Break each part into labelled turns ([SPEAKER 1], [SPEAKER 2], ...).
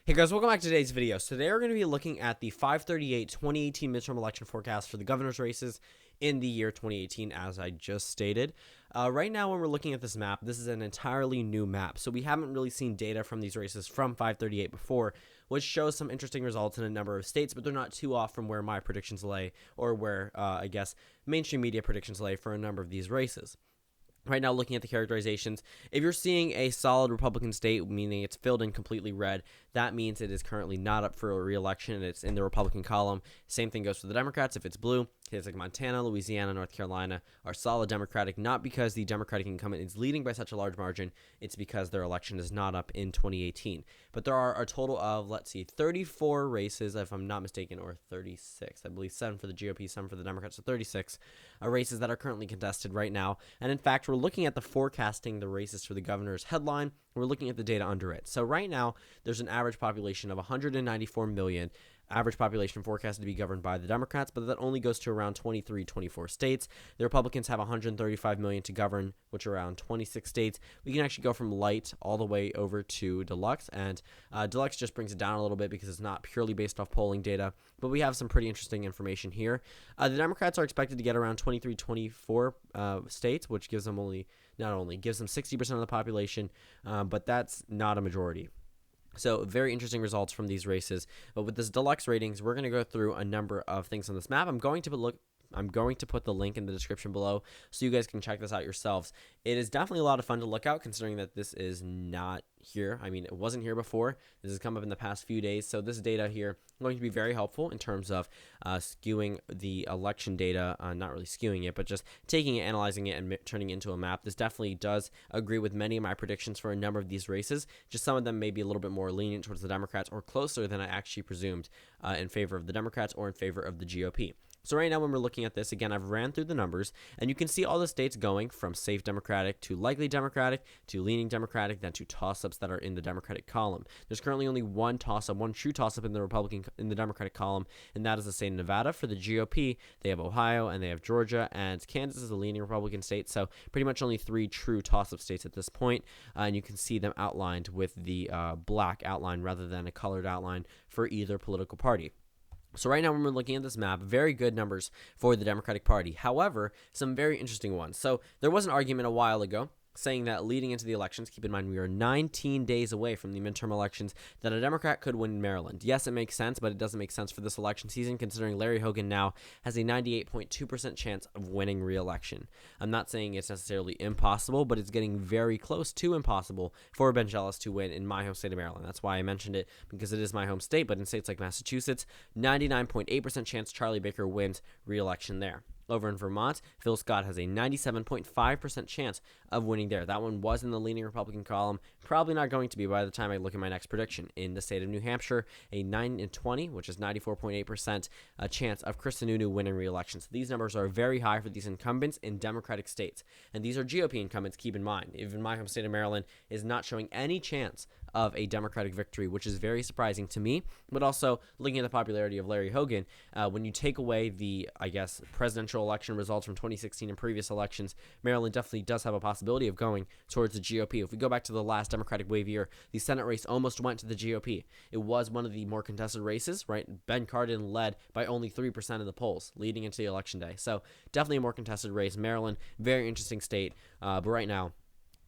[SPEAKER 1] Hey guys, welcome back to today's video. So today we're going to be looking at the 538 2018 midterm election forecast for the governor's races in the year 2018, as I just stated. Right now, when we're looking at this map, this is an entirely new map. So we haven't really seen data from these races from 538 before, which shows some interesting results in a number of states, but they're not too off from where my predictions lay, or where, I guess, mainstream media predictions lay for a number of these races. Right now, looking at the characterizations, if you're seeing a solid Republican state, meaning it's filled in completely red, that means it is currently not up for a re-election and it's in the Republican column. Same thing goes for the Democrats. If it's blue, states like Montana, Louisiana, North Carolina are solid Democratic, not because the Democratic incumbent is leading by such a large margin, it's because their election is not up in 2018. But there are a total of, 34 races, if I'm not mistaken, or 36. I believe 7 for the GOP, 7 for the Democrats, so 36 races that are currently contested right now. And in fact, we're looking at the forecasting the races for the governor's headline. We're looking at the data under it. So right now, there's an average population of 194 million. Average population forecasted to be governed by the Democrats, but that only goes to around 24 states. The Republicans have 135 million to govern, which are around 26 states. We can actually go from light all the way over to deluxe, and deluxe just brings it down a little bit because it's not purely based off polling data, but we have some pretty interesting information here. The Democrats are expected to get around 24 states, which gives them not only gives them 60% of the population, but that's not a majority. So very interesting results from these races. But with this deluxe ratings, we're going to go through a number of things on this map. I'm going to put the link in the description below so you guys can check this out yourselves. It is definitely a lot of fun to look out, considering that this is not here. I mean, it wasn't here before. This has come up in the past few days. So this data here is going to be very helpful in terms of skewing the election data, not really skewing it, but just taking it, analyzing it, and turning it into a map. This definitely does agree with many of my predictions for a number of these races. Just some of them may be a little bit more lenient towards the Democrats or closer than I actually presumed in favor of the Democrats or in favor of the GOP. So right now when we're looking at this, again, I've ran through the numbers, and you can see all the states going from safe Democratic to likely Democratic to leaning Democratic, then to toss-ups that are in the Democratic column. There's currently only one toss-up, one true toss-up in the Democratic column, and that is the state of Nevada. For the GOP, they have Ohio, and they have Georgia, and Kansas is a leaning Republican state, so pretty much only 3 true toss-up states at this point, and you can see them outlined with the black outline rather than a colored outline for either political party. So right now when we're looking at this map, very good numbers for the Democratic Party. However, some very interesting ones. So there was an argument a while ago saying that leading into the elections, keep in mind we are 19 days away from the midterm elections, that a Democrat could win Maryland. Yes, it makes sense, but it doesn't make sense for this election season, considering Larry Hogan now has a 98.2% chance of winning re-election. I'm not saying it's necessarily impossible, but it's getting very close to impossible for Ben Jealous to win in my home state of Maryland. That's why I mentioned it, because it is my home state, but in states like Massachusetts, 99.8% chance Charlie Baker wins re-election there. Over in Vermont, Phil Scott has a 97.5% chance of winning there. That one was in the leaning Republican column. Probably not going to be by the time I look at my next prediction. In the state of New Hampshire, a 9-20, which is 94.8% chance of Chris Sununu winning re-election. So these numbers are very high for these incumbents in Democratic states. And these are GOP incumbents, keep in mind. Even my home state of Maryland is not showing any chance of a Democratic victory, which is very surprising to me. But also, looking at the popularity of Larry Hogan, when you take away the, presidential election results from 2016 and previous elections, Maryland definitely does have a possibility of going towards the GOP. If we go back to the last Democratic wave year, the Senate race almost went to the GOP. It was one of the more contested races, right? Ben Cardin led by only 3% of the polls leading into the election day. So definitely a more contested race. Maryland, very interesting state, but right now,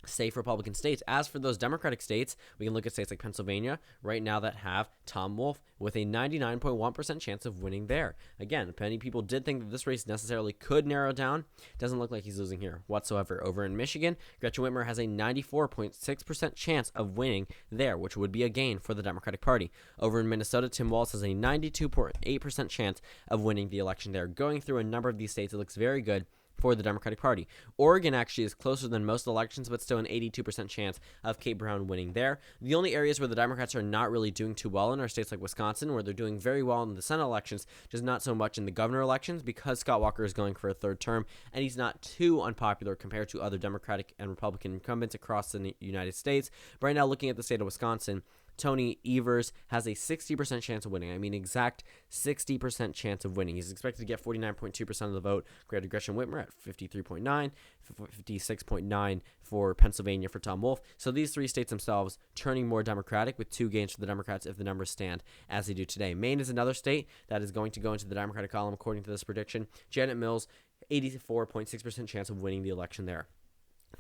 [SPEAKER 1] safe Republican states. As for those Democratic states, we can look at states like Pennsylvania right now that have Tom Wolf with a 99.1% chance of winning there. Again, many people did think that this race necessarily could narrow down. Doesn't look like he's losing here whatsoever. Over in Michigan, Gretchen Whitmer has a 94.6% chance of winning there, which would be a gain for the Democratic Party. Over in Minnesota, Tim Walz has a 92.8% chance of winning the election there. Going through a number of these states, it looks very good for the Democratic Party. Oregon actually is closer than most elections, but still an 82% chance of Kate Brown winning there. The only areas where the Democrats are not really doing too well in are states like Wisconsin, where they're doing very well in the Senate elections, just not so much in the governor elections, because Scott Walker is going for a third term, and he's not too unpopular compared to other Democratic and Republican incumbents across the United States. But right now, looking at the state of Wisconsin, Tony Evers has a 60% chance of winning. I mean, exact 60% chance of winning. He's expected to get 49.2% of the vote compared to Gretchen Whitmer at 53.9, 56.9 for Pennsylvania for Tom Wolf. So these three states themselves turning more Democratic with 2 gains for the Democrats if the numbers stand as they do today. Maine is another state that is going to go into the Democratic column according to this prediction. Janet Mills, 84.6% chance of winning the election there.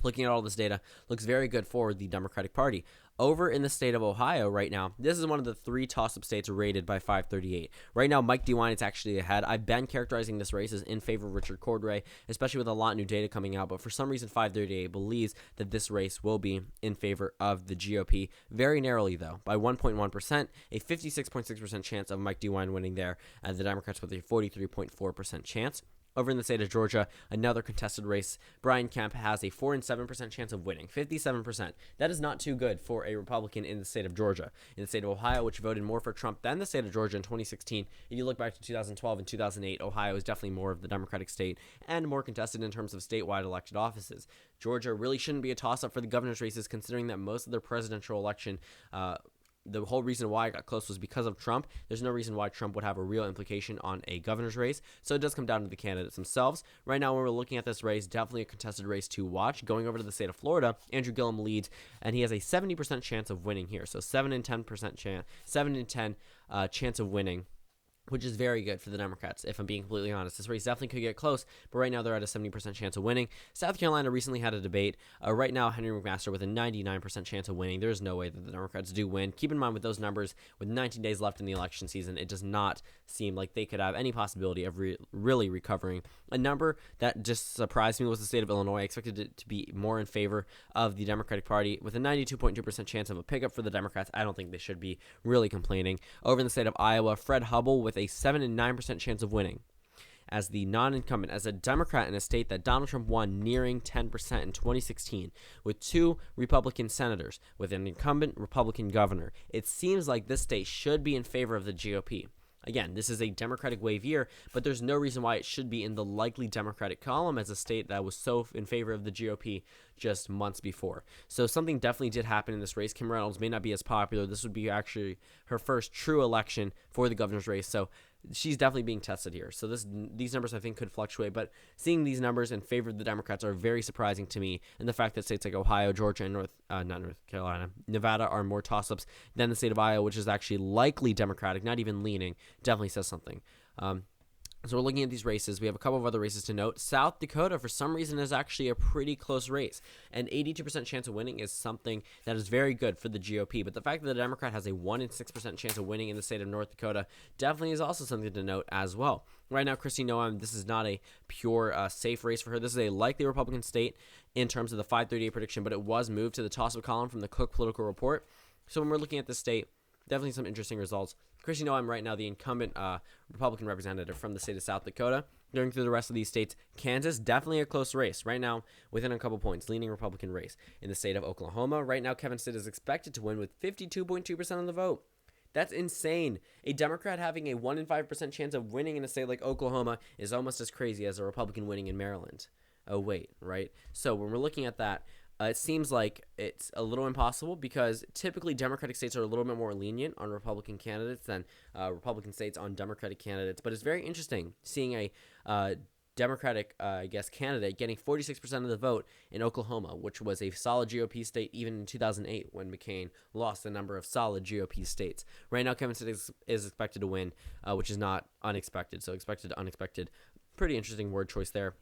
[SPEAKER 1] Looking at all this data, looks very good for the Democratic Party. Over in the state of Ohio right now, this is one of the 3 toss-up states rated by 538. Right now, Mike DeWine is actually ahead. I've been characterizing this race as in favor of Richard Cordray, especially with a lot of new data coming out. But for some reason, 538 believes that this race will be in favor of the GOP. Very narrowly, though, by 1.1%, a 56.6% chance of Mike DeWine winning there, and the Democrats with a 43.4% chance. Over in the state of Georgia, another contested race. Brian Kemp has a 4 and 7% chance of winning, 57%. That is not too good for a Republican in the state of Georgia. In the state of Ohio, which voted more for Trump than the state of Georgia in 2016, if you look back to 2012 and 2008, Ohio is definitely more of the Democratic state and more contested in terms of statewide elected offices. Georgia really shouldn't be a toss-up for the governor's races, considering that most of their presidential election the whole reason why it got close was because of Trump. There's no reason why Trump would have a real implication on a governor's race. So it does come down to the candidates themselves. Right now, when we're looking at this race, definitely a contested race to watch. Going over to the state of Florida, Andrew Gillum leads, and he has a 70% chance of winning here. So 7 and 10 chance of winning, which is very good for the Democrats, if I'm being completely honest. This race definitely could get close, but right now they're at a 70% chance of winning. South Carolina recently had a debate. Right now, Henry McMaster with a 99% chance of winning. There's no way that the Democrats do win. Keep in mind, with those numbers, with 19 days left in the election season, it does not seem like they could have any possibility of really recovering. A number that just surprised me was the state of Illinois. I expected it to be more in favor of the Democratic Party. With a 92.2% chance of a pickup for the Democrats, I don't think they should be really complaining. Over in the state of Iowa, Fred Hubble with a 7 and 9% chance of winning as the non-incumbent, as a Democrat in a state that Donald Trump won nearing 10% in 2016 with 2 Republican senators, with an incumbent Republican governor. It seems like this state should be in favor of the GOP. Again, this is a Democratic wave year, but there's no reason why it should be in the likely Democratic column as a state that was so in favor of the GOP just months before. So something definitely did happen in this race. Kim Reynolds may not be as popular. This would be actually her first true election for the governor's race. So she's definitely being tested here. So these numbers I think could fluctuate, but seeing these numbers in favor of the Democrats are very surprising to me. And the fact that states like Ohio, Georgia, and Nevada are more toss-ups than the state of Iowa, which is actually likely Democratic, not even leaning, definitely says something. So we're looking at these races. We have a couple of other races to note. South Dakota, for some reason, is actually a pretty close race. An 82% chance of winning is something that is very good for the GOP. But the fact that the Democrat has a 1 in 6% chance of winning in the state of North Dakota definitely is also something to note as well. Right now, Kristi Noem, this is not a pure safe race for her. This is a likely Republican state in terms of the 538 prediction, but it was moved to the toss-up column from the Cook Political Report. So when we're looking at this state, definitely some interesting results. Kristi Noem, right now, the incumbent Republican representative from the state of South Dakota. Going through the rest of these states, Kansas, definitely a close race. Right now, within a couple points, leaning Republican race. In the state of Oklahoma, right now, Kevin Stitt is expected to win with 52.2% of the vote. That's insane. A Democrat having a 1 in 5% chance of winning in a state like Oklahoma is almost as crazy as a Republican winning in Maryland. Oh, wait, right? So when we're looking at that, it seems like it's a little impossible because typically Democratic states are a little bit more lenient on Republican candidates than Republican states on Democratic candidates. But it's very interesting seeing a Democratic, candidate getting 46% of the vote in Oklahoma, which was a solid GOP state even in 2008 when McCain lost a number of solid GOP states. Right now, Kevin Stitt is expected to win, which is not unexpected. So expected to unexpected. Pretty interesting word choice there.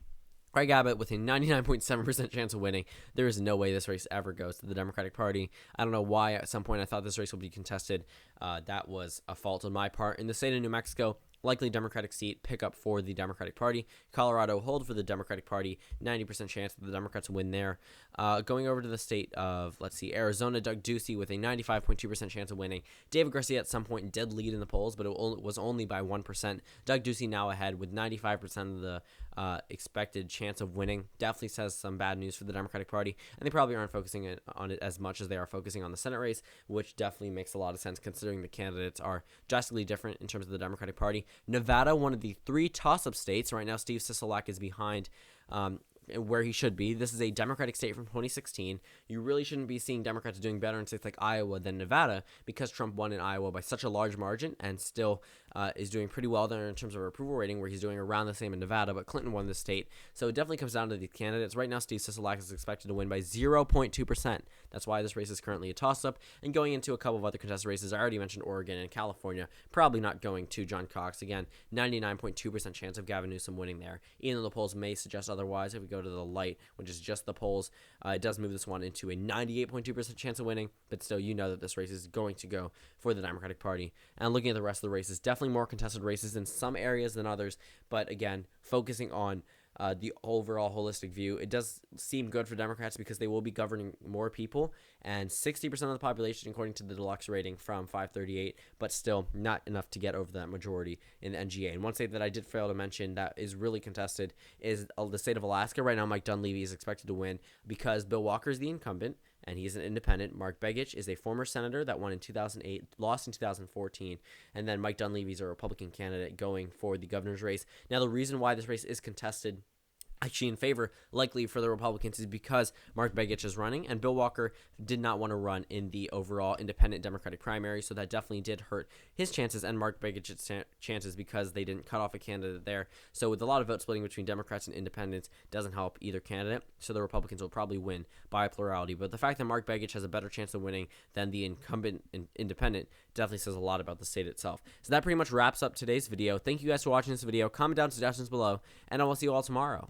[SPEAKER 1] Greg Abbott with a 99.7% chance of winning. There is no way this race ever goes to the Democratic Party. I don't know why at some point I thought this race would be contested. That was a fault on my part. In the state of New Mexico, likely Democratic seat pickup for the Democratic Party. Colorado, hold for the Democratic Party. 90% chance that the Democrats win there. Going over to the state of, Arizona, Doug Ducey with a 95.2% chance of winning. David Garcia at some point did lead in the polls, but it was only by 1%. Doug Ducey now ahead with 95% of the expected chance of winning. Definitely says some bad news for the Democratic Party, and they probably aren't focusing on it as much as they are focusing on the Senate race, which definitely makes a lot of sense considering the candidates are drastically different in terms of the Democratic Party. Nevada, one of the 3 toss-up states. Right now, Steve Sisolak is behind where he should be. This is a Democratic state from 2016. You really shouldn't be seeing Democrats doing better in states like Iowa than Nevada, because Trump won in Iowa by such a large margin and still is doing pretty well there in terms of approval rating, where he's doing around the same in Nevada, but Clinton won this state. So it definitely comes down to the candidates. Right now, Steve Sisolak is expected to win by 0.2%. That's why this race is currently a toss-up. And going into a couple of other contested races, I already mentioned Oregon and California, probably not going to John Cox. Again, 99.2% chance of Gavin Newsom winning there, even though the polls may suggest otherwise. If we go to the light, which is just the polls, it does move this one into a 98.2% chance of winning, but still, you know that this race is going to go for the Democratic Party. And looking at the rest of the races, definitely more contested races in some areas than others, but again, focusing on the overall holistic view, it does seem good for Democrats because they will be governing more people, and 60% of the population, according to the deluxe rating from 538, but still not enough to get over that majority in the NGA. And one state that I did fail to mention that is really contested is the state of Alaska. Right now, Mike Dunleavy is expected to win because Bill Walker is the incumbent, and he's an independent. Mark Begich is a former senator that won in 2008, lost in 2014, and then Mike Dunleavy is a Republican candidate going for the governor's race. Now, the reason why this race is contested, actually in favor, likely for the Republicans, is because Mark Begich is running, and Bill Walker did not want to run in the overall independent Democratic primary, so that definitely did hurt his chances and Mark Begich's chances because they didn't cut off a candidate there. So with a lot of vote splitting between Democrats and independents, doesn't help either candidate, so the Republicans will probably win by a plurality. But the fact that Mark Begich has a better chance of winning than the incumbent independent definitely says a lot about the state itself. So that pretty much wraps up today's video. Thank you guys for watching this video. Comment down suggestions below, and I will see you all tomorrow.